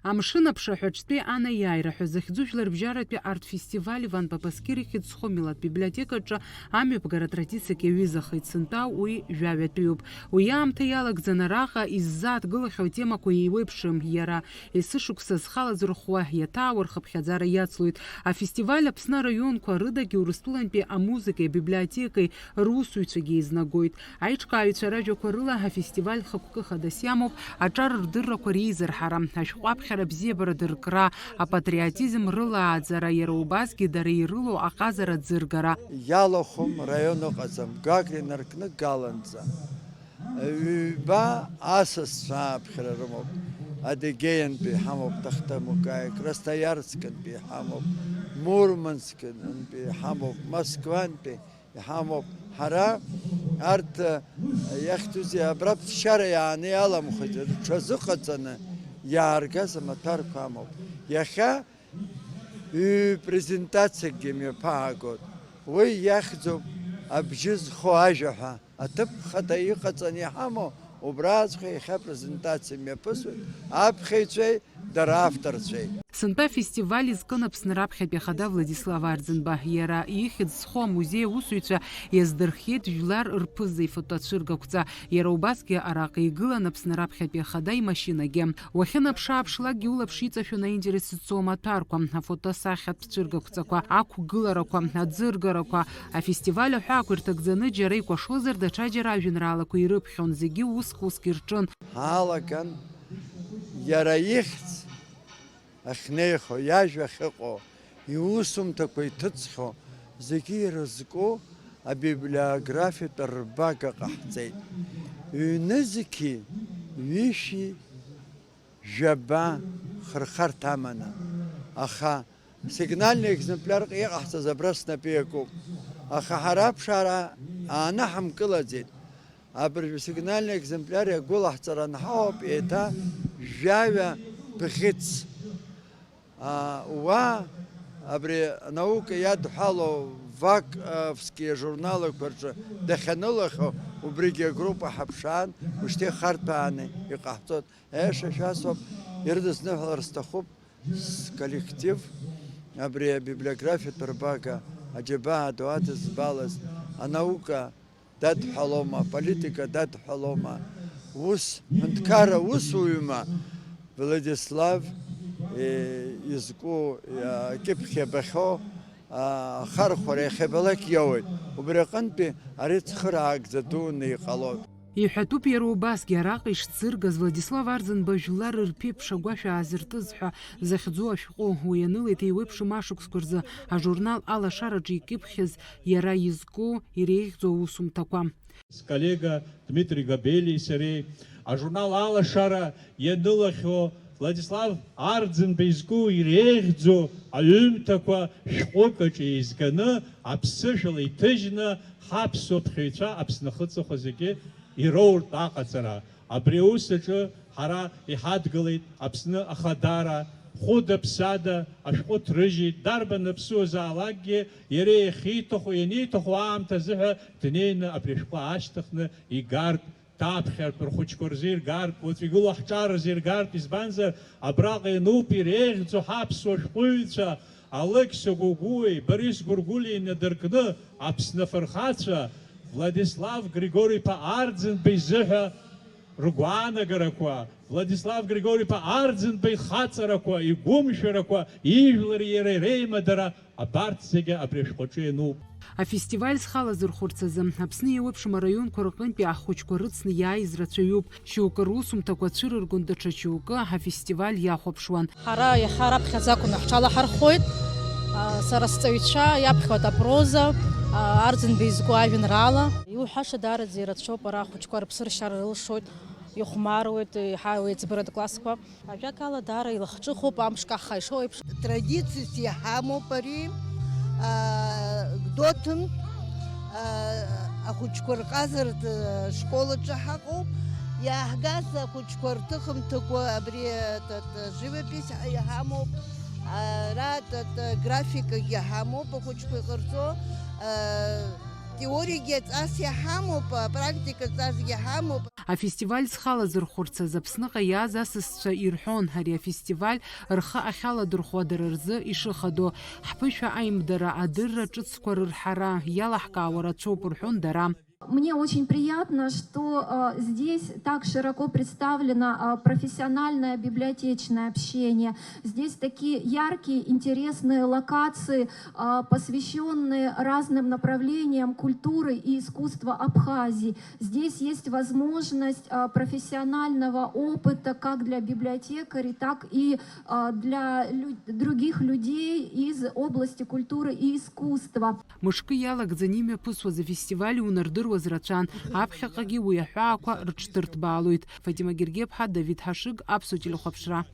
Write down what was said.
Амшын аԥшаҳәаҿтәи анеиааира ҳәа захьӡу жәларбжьаратәи арт-фестиваль Иван Папаскир ихьыӡсо милаҭ библиотекаҿы амҩаԥгара традициак иаҩызахеит сынтәа уи жәаҩатәиуп. Уи аамҭа иалагӡаны араҟа иззааҭгылахьоу темақәа еиуеиԥшым, иара есышықәса зхалазырхәуа иаҭааурхаԥхьаӡара иацлоит. Афестиваль Аԥсны араионқәа рыдагьы Урыстәылантәи амузикеи абиблиотекеи русуҩцәагьы еизнагоит. Аиҿкааҩцәа ражәақәа рыла афестиваль хықәкы хадас иамоуп аҿар рдыррақәа реизырҳара, ашәҟәаԥхьара бзиабара дыркра, апатриотизм рылааӡара, иара убасгьы дара ирылоу аҟазара ӡыргара. Иалахәым раион ыҟаӡам, гәаҟ инаркны галанӡа. Ҩба асасцәа ааԥхьара рымоуп. Адыгеиантәи ҳамоуп, Тахтамукаи, Красноярскантәи ҳамоуп, Мурманскантәи ҳамоуп, Москвантәи ҳамоуп. Ҳара арҭ иахьӡузеи абра ԥсшьара иааны иаламхеит, рҽазыҟаҵаны иааргаз амаҭәарқәа амоуп. Иахьа презентациакгьы мҩаԥаагоит. Уи иахьӡуп абжьы зхо ажәа ҳәа. Аҭыԥ хада иҟаҵаны иҳамоу убраҵәҟьа иахьа презентациа мҩаԥысуеит аԥхьаҩцәеи дара авторцәеи. Сынтәа фестиваль изкын Аԥсны раԥхьатәи ахада Владислав Арӡынба. Иара ихьӡ зхо амузеи аусуҩцәа иаздырхиеит жәлар рԥыза ифотоацәыргақәҵа. Иара убасгьы араҟа игылан Аԥсны раԥхьатәи ахада имашьынагьы. Уахьынаԥшы-ааԥшлакгьы улаԥш иҵашәон аинтерес зцо амаҭәарқәа, афотосахьатә цәыргақәҵақәа, ақәгыларақәа, аӡыргарақәа. Афестиваль аҳәаақәа ирҭагӡаны џьара икәашозар, даҽаџьара ажәеинраалақәа ирыԥхьон. Зегьы уск-уск ирҿын. Ҳаалаган иара ихьӡ ахьнеихо, иажәа ахьыҟоу, иусумҭақәа иҭыҵхьоу, зегьы ирызку абиблиографиатә рбага ҟаҳҵеит. Ҩнызқьи, ҩышьи, жәаба хырхарҭ аманы. Аха сигнальни екземпиарк иҟаҳҵаз абра снапы иакуп. Аха ҳара аԥшаара аанаҳамкылаӡеит. Абри сигнальни екземпиар иагәылаҳҵара анҳауп еиҭа жәаҩа бӷьыц. Уа абри наука иадҳәалоу ваковские журналақәа рҿы дахьанылахьоу убригьы агруппа ҳаԥшаан, ушьҭа ихарҭәааны иҟаҳҵоит. Шәасоуп, ирыдысныҳәалар сҭахуп сколлектив абри абиблиографиатә рбага аџьабаа ду адызбалаз анаука дадҳәалома, аполитика дадҳәалома, ус ҳәынҭқарра усуҩма Владислав изку кьыԥхь иабахьоу ахархәара иахьабалак иауеит. Убри аҟынтәи ари цхыраагӡа дуны иҟалоит. Иҳәатәуп иара убасгьы араҟа ишцыргаз Владислав Арӡынба жәлар рԥеиԥш агәашә аазыртыз ҳәа захьӡу ашәҟәы уи анылеит еиуеиԥшым ашықәсқәа рзы ажурнал алашараҿы икьыԥхьыз иара изку иреиӷьӡоу аусумҭақәа. Сколлега Дмитрий Габелии сареи ажурнал алашара ианылахьоу Владислав Арӡынба изку иреиӷьӡоу аҩымҭақәа шәҟәыкаҿ еизганы аԥсышәала иҭыжьны ҳаԥсуа ԥхьаҩцәа Аԥсны ахыҵахә зегьы ироуртә аҟаҵара. Абри аус аҿы ҳара иҳадгылеит Аԥсны ахадара, хәыда-ԥсада ашәҟәы ҭрыжьит, дарбан аԥсуазаалакгьы иара иахьиҭаху, ианиҭаху аамҭа азыҳәа днеины абри ашәҟәы аашьҭыхны игартә, таԥхьартә рхәыҷқәа рзы иргартә, уаҵә игылоу ҳҿар рзы иргартә, избанзар абраҟа иануп иреиӷьӡоу ҳаԥсуа шәҟәыҩҩцәа Алексио Гугуи, Борис Гургулии инадыркны Аԥсны афырхацәа Владислав Григориԥа Арӡынба изыҳәа ргәаанагарақәа, Владислав Григориԥа Арӡынба ихаҵарақәа, игәымшәарақәа, ижәлари иареи реимадара абарҭ зегьы абри ашәҟәаҿы иануп. Афестиваль зхалазырхәырц азы Аԥсны иеиуеиԥшым араионқәа рҟынтәи ахәыҷқәа рыцны иааиз рацәаҩуп. Шьоукы русумҭақәа цәырыргон, даҽа шьоукы афестиваль иахәаԥшуан. Ҳара иахьа раԥхьаӡа акәны ҳҽалаҳархәоит. Сара сҵаҩцәа иаԥхьоит апроза, Арӡынба изку ажәеинраала. Иуҳәаша даараӡа ирацәоуп, ара ахәыҷқәа рыԥсыршьара рылшоит, ихәмаруеит, иҳаиуеит еиҵбыратә классқәа. Ажәакала даара илахҿыхуп, амш каҳха ишоу еиԥш. Традициас иҳамоуп ари. Гәдоуҭан ахәыҷқәа рҟазаратә школаҿы ҳаҟоуп. Иааҳгаз ахәыҷқәа рҭыхымҭақәа абри живопись иҳамоуп, ара графикагьы ҳамоуп ахәыҷқәа иҟарҵо. теориагьы ҵас иҳамоуп, практика ҵас иҳамоуп. Афестиваль зхалазырхәырц азы Аԥсныҟа иааз асасцәа ирҳәон ари афестиваль рхы ахьаладырхәуа дара рзы ишыхадоу, ҳԥышәа аимдара, адырра ҿыцқәа рырҳара иалаҳкаауа рацәоуп рҳәон дара. Мне очень приятно, что здесь так широко представлено профессиональное библиотечное общение. Здесь такие яркие, интересные локации, посвященные разным направлениям культуры и искусства Абхазии. Здесь есть возможность профессионального опыта как для библиотекарей, так и для других людей из области культуры и искусства. Мышкы иалагӡаны имҩаԥысуаз афестиваль унардыруаз рацәан, аԥхьаҟагьы уи аҳәаақәа рыҽдырҭбаалоит. Фатима Гергеԥҳа, Давид Ҳашыг, Аԥсуа телехәаԥшра.